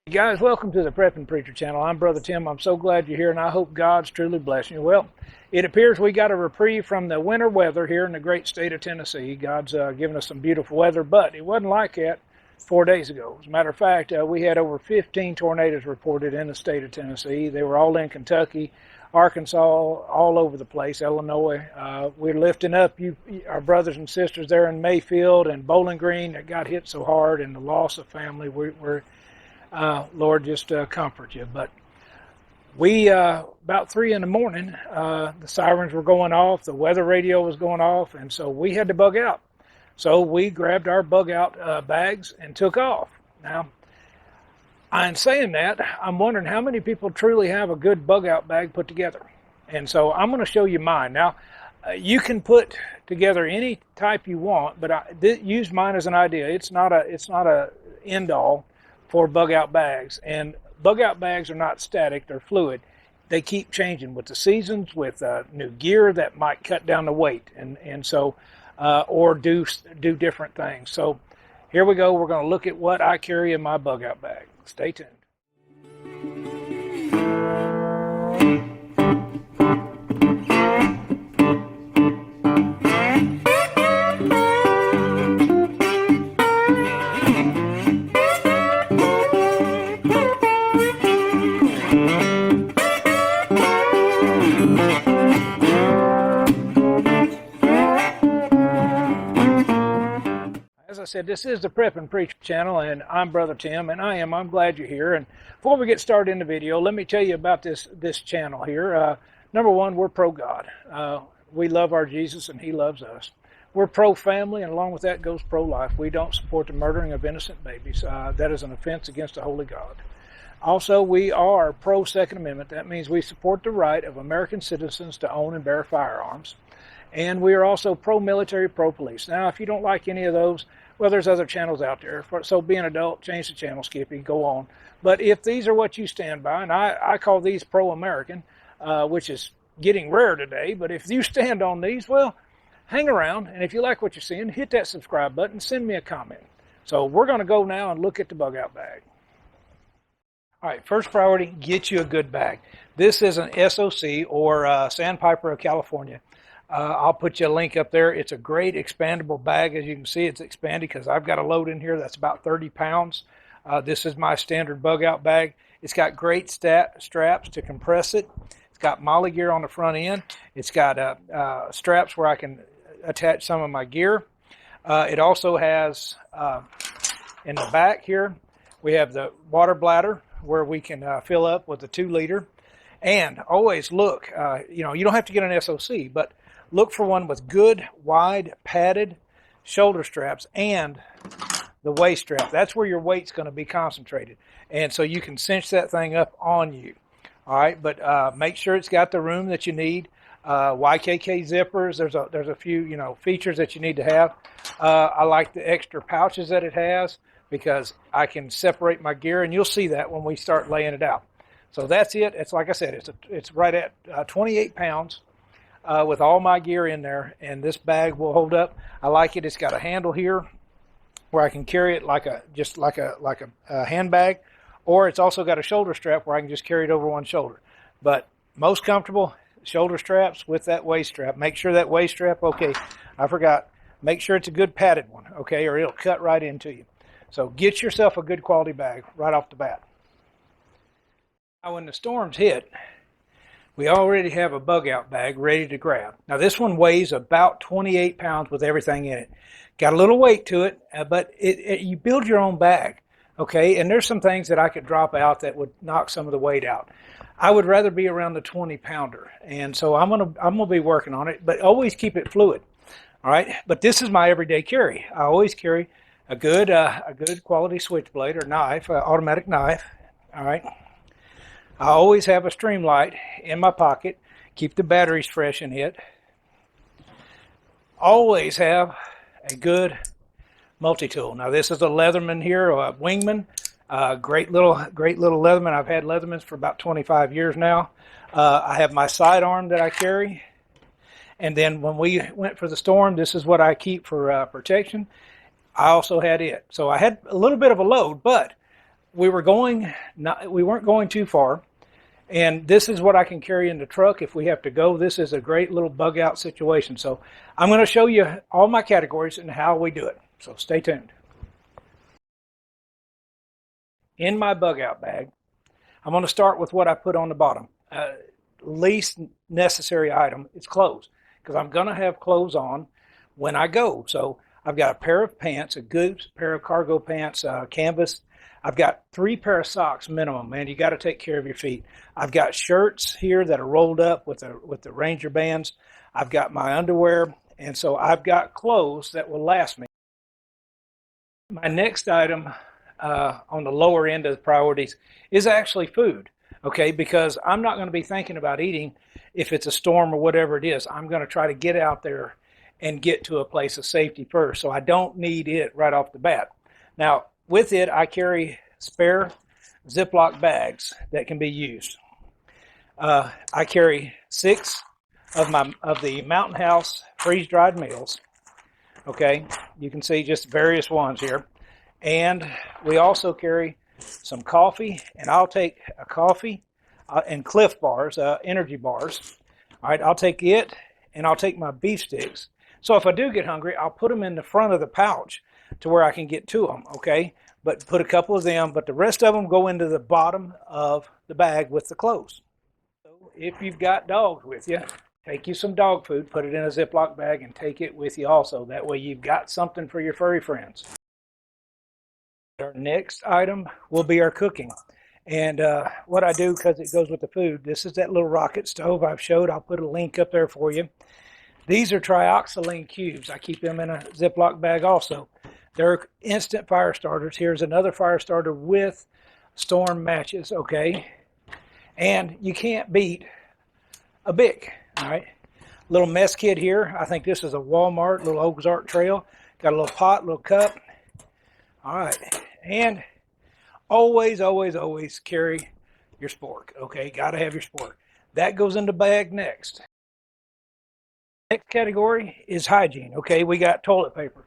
Hey guys, welcome to the Prepping Preacher channel. I'm Brother Tim. I'm so glad you're here, and I hope God's truly blessing you. Well, it appears we got a reprieve from the winter weather here in the great state of Tennessee. God's given us some beautiful weather, but it wasn't like that 4 days ago. As a matter of fact, we had over 15 tornadoes reported in the state of Tennessee. They were all in Kentucky, Arkansas, all over the place, Illinois. We're lifting up our brothers and sisters there in Mayfield and Bowling Green that got hit so hard, and the loss of family. Lord, just comfort you. But we, about 3 in the morning, the sirens were going off, the weather radio was going off, and so we had to bug out. So we grabbed our bug out bags and took off. Now, in saying that, I'm wondering how many people truly have a good bug out bag put together. And so I'm going to show you mine. Now, you can put together any type you want, but use mine as an idea. It's not a end all for bug out bags, and bug out bags are not static, they're fluid. They keep changing with the seasons, with new gear that might cut down the weight, and so or do different things. So here we go. We're going to look at what I carry in my bug out bag. Stay tuned. As I said, this is the Prepping Preacher channel, and I'm Brother Tim, and I'm glad you're here. And before we get started in the video, let me tell you about this channel here. Number one, we're pro-God. We love our Jesus, and He loves us. We're pro-family, and along with that goes pro-life. We don't support the murdering of innocent babies. That is an offense against the holy God. Also, we are pro-Second Amendment. That means we support the right of American citizens to own and bear firearms. And we are also pro-military, pro-police. Now, if you don't like any of those, well, there's other channels out there. So be an adult, change the channel, Skippy, go on. But if these are what you stand by, and I call these pro-American, which is getting rare today, but if you stand on these, well, hang around. And if you like what you're seeing, hit that subscribe button, send me a comment. So we're going to go now and look at the bug out bag. All right, first priority, get you a good bag. This is an SOC, or Sandpiper of California. I'll put you a link up there. It's a great expandable bag. As you can see, it's expanded because I've got a load in here that's about 30 pounds. This is my standard bug out bag. It's got great straps to compress it. It's got molly gear on the front end. It's got straps where I can attach some of my gear. It also has, in the back here, we have the water bladder where we can fill up with a 2-liter. And always look, you don't have to get an SOC, but look for one with good, wide, padded shoulder straps and the waist strap. That's where your weight's going to be concentrated. And so you can cinch that thing up on you. All right, but make sure it's got the room that you need. YKK zippers, there's a few, features that you need to have. I like the extra pouches that it has because I can separate my gear, and you'll see that when we start laying it out. So that's it. It's like I said, it's right at 28 pounds. With all my gear in there, and this bag will hold up. I like it. It's got a handle here where I can carry it like a handbag, or it's also got a shoulder strap where I can just carry it over one shoulder. But most comfortable shoulder straps with that waist strap. Make sure that waist strap, okay, I forgot, make sure it's a good padded one, okay, or it'll cut right into you. So get yourself a good quality bag right off the bat. Now when the storms hit, we already have a bug out bag ready to grab. Now this one weighs about 28 pounds with everything in it. Got a little weight to it, but you build your own bag, okay? And there's some things that I could drop out that would knock some of the weight out. I would rather be around the 20-pounder, and so I'm gonna be working on it. But always keep it fluid, all right? But this is my everyday carry. I always carry a good quality switchblade or knife, automatic knife, all right? I always have a Streamlight in my pocket, keep the batteries fresh in it. Always have a good multi-tool. Now this is a Leatherman here, or a Wingman. Great little Leatherman. I've had Leathermans for about 25 years now. I have my sidearm that I carry. And then when we went for the storm, this is what I keep for protection. I also had it. So I had a little bit of a load, but we weren't going too far. And this is what I can carry in the truck if we have to go. This is a great little bug out situation. So I'm going to show you all my categories and how we do it. So stay tuned. In my bug out bag, I'm going to start with what I put on the bottom. Least necessary item is clothes, because I'm going to have clothes on when I go. So I've got a pair of pants, a good pair of cargo pants, canvas. I've got 3 pair of socks minimum, man. You got to take care of your feet. I've got shirts here that are rolled up with the Ranger bands. I've got my underwear, and so I've got clothes that will last me. My next item on the lower end of the priorities is actually food, okay? Because I'm not going to be thinking about eating if it's a storm or whatever it is. I'm going to try to get out there and get to a place of safety first, so I don't need it right off the bat. Now, with it, I carry spare Ziploc bags that can be used. I carry 6 of the Mountain House freeze-dried meals. Okay, you can see just various ones here. And we also carry some coffee, and I'll take a coffee and Cliff bars, energy bars. All right, I'll take it, and I'll take my beef sticks. So if I do get hungry, I'll put them in the front of the pouch to where I can get to them, okay? But put a couple of them, but the rest of them go into the bottom of the bag with the clothes. So if you've got dogs with you, take you some dog food, put it in a Ziploc bag, and take it with you also. That way you've got something for your furry friends. Our next item will be our cooking. And what I do, because it goes with the food, this is that little rocket stove I've showed. I'll put a link up there for you. These are trioxylene cubes. I keep them in a Ziploc bag also. They're instant fire starters. Here's another fire starter with storm matches, okay? And you can't beat a Bic, all right? Little mess kit here. I think this is a Walmart, little Ozark Trail. Got a little pot, little cup. All right. And always, always, always carry your Spork, okay? Got to have your Spork. That goes in the bag next. Next category is hygiene, okay? We got toilet paper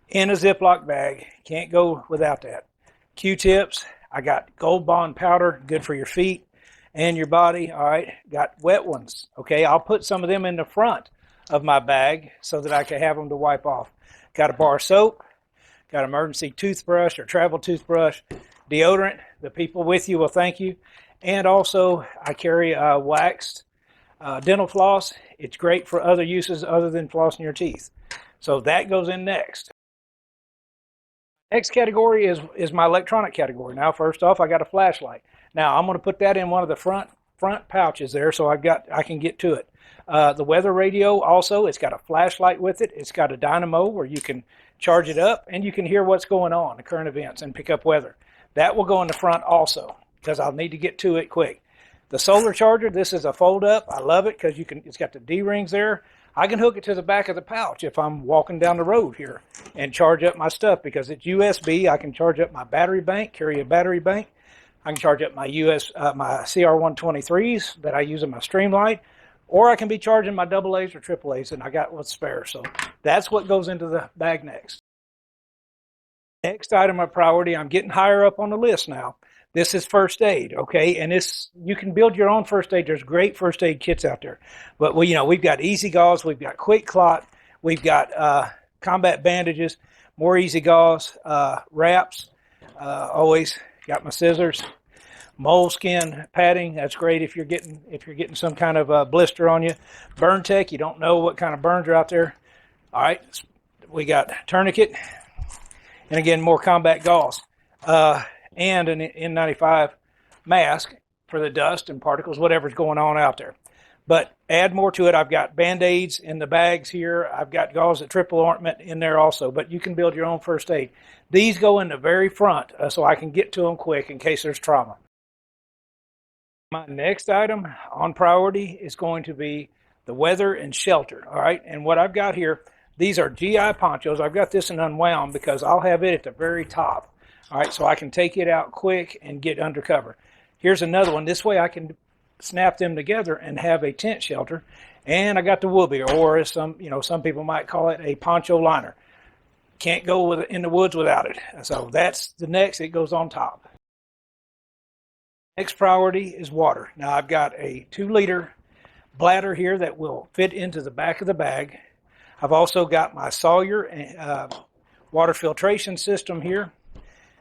in a Ziploc bag. Can't go without that. Qtips. I got Gold Bond powder, good for your feet and your body. All right, got wet ones. Okay, I'll put some of them in the front of my bag so that I can have them to wipe off. Got a bar of soap, got emergency toothbrush or travel toothbrush, deodorant. The people with you will thank you. And also I carry waxed dental floss. It's great for other uses other than flossing your teeth. So that goes in next. Next category is my electronic category. Now, first off, I got a flashlight. Now, I'm going to put that in one of the front pouches there so I can get to it. The weather radio also, it's got a flashlight with it. It's got a dynamo where you can charge it up and you can hear what's going on, the current events, and pick up weather. That will go in the front also because I'll need to get to it quick. The solar charger, this is a fold up. I love it because it's got the D-rings there. I can hook it to the back of the pouch if I'm walking down the road here and charge up my stuff because it's USB. I can charge up my battery bank, carry a battery bank. I can charge up my my CR123s that I use in my Streamlight, or I can be charging my AA's or AAA's, and I got what's spare. So that's what goes into the bag next. Next item of priority, I'm getting higher up on the list now. This is first aid, okay? And you can build your own first aid. There's great first aid kits out there. But we've got Easy Gauze, we've got Quick Clot, we've got combat bandages, more Easy Gauze, wraps. Always got my scissors, moleskin padding. That's great if you're getting some kind of blister on you. Burn Tech. You don't know what kind of burns are out there. All right, we got tourniquet, and again more combat gauze. And an N95 mask for the dust and particles, whatever's going on out there. But add more to it. I've got Band-Aids in the bags here. I've got gauze at triple ointment in there also. But you can build your own first aid. These go in the very front so I can get to them quick in case there's trauma. My next item on priority is going to be the weather and shelter. All right, and what I've got here, these are GI ponchos. I've got this in unwound because I'll have it at the very top. All right, so I can take it out quick and get under cover. Here's another one. This way I can snap them together and have a tent shelter. And I got the Whoopee, or as some people might call it, a poncho liner. Can't go in the woods without it. So that's the next. It goes on top. Next priority is water. Now I've got a 2-liter bladder here that will fit into the back of the bag. I've also got my Sawyer water filtration system here,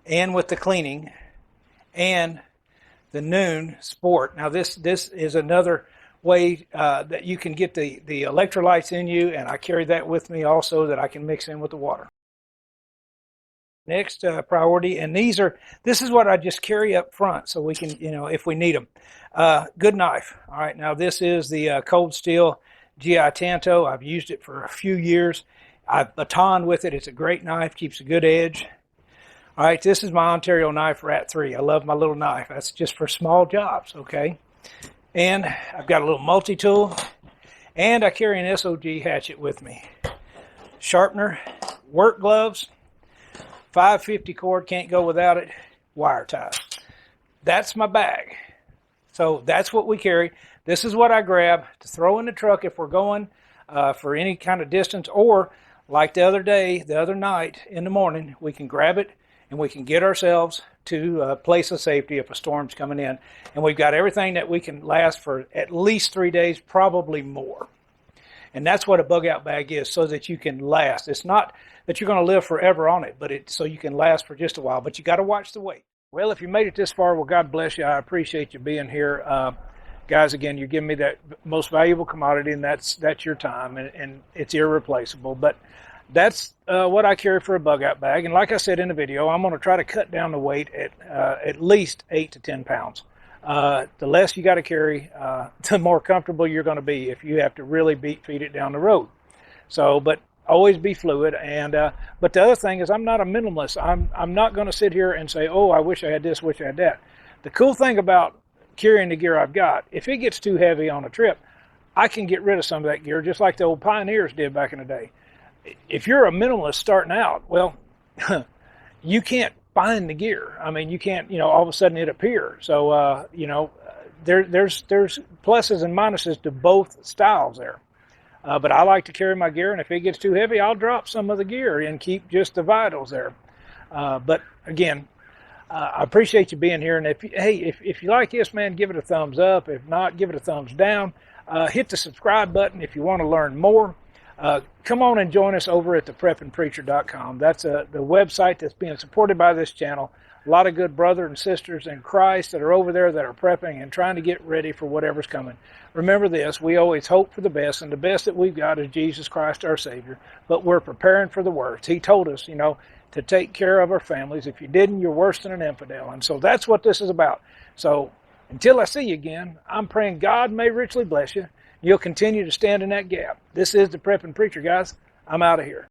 and with the cleaning, and the Noon Spork. Now this is another way that you can get the electrolytes in you, and I carry that with me also that I can mix in with the water. Next priority, and this is what I just carry up front so we can, if we need them. Good knife. All right, now this is the Cold Steel GI Tanto. I've used it for a few years. I've batoned with it. It's a great knife, keeps a good edge. All right, this is my Ontario knife Rat 3. I love my little knife. That's just for small jobs, okay? And I've got a little multi-tool, and I carry an SOG hatchet with me. Sharpener, work gloves, 550 cord, can't go without it, wire ties. That's my bag. So that's what we carry. This is what I grab to throw in the truck if we're going for any kind of distance, or like the other night in the morning, we can grab it and we can get ourselves to a place of safety if a storm's coming in. And we've got everything that we can last for at least 3 days, probably more. And that's what a bug out bag is, so that you can last. It's not that you're going to live forever on it, but it's so you can last for just a while. But you got to watch the weight. Well, if you made it this far, well, God bless you. I appreciate you being here. Guys, again, you're giving me that most valuable commodity, and that's your time, and it's irreplaceable. But that's what I carry for a bug out bag. And like I said in the video, I'm going to try to cut down the weight at least 8 to 10 pounds. The less you got to carry, the more comfortable you're going to be if you have to really feed it down the road. So, but always be fluid. And but the other thing is, I'm not a minimalist. I'm not going to sit here and say, oh, I wish I had this, wish I had that. The cool thing about carrying the gear I've got, if it gets too heavy on a trip, I can get rid of some of that gear, just like the old pioneers did back in the day. If you're a minimalist starting out, well, you can't find the gear. I mean, you can't, all of a sudden it appears. So, there's pluses and minuses to both styles there. But I like to carry my gear, and if it gets too heavy, I'll drop some of the gear and keep just the vitals there. But again, I appreciate you being here. And if you like this, man, give it a thumbs up. If not, give it a thumbs down. Hit the subscribe button if you want to learn more. Come on and join us over at thepreppingpreacher.com. That's the website that's being supported by this channel. A lot of good brothers and sisters in Christ that are over there that are prepping and trying to get ready for whatever's coming. Remember this, we always hope for the best, and the best that we've got is Jesus Christ our Savior, but we're preparing for the worst. He told us, to take care of our families. If you didn't, you're worse than an infidel. And so that's what this is about. So until I see you again, I'm praying God may richly bless you. You'll continue to stand in that gap. This is the Prepping Preacher, guys. I'm out of here.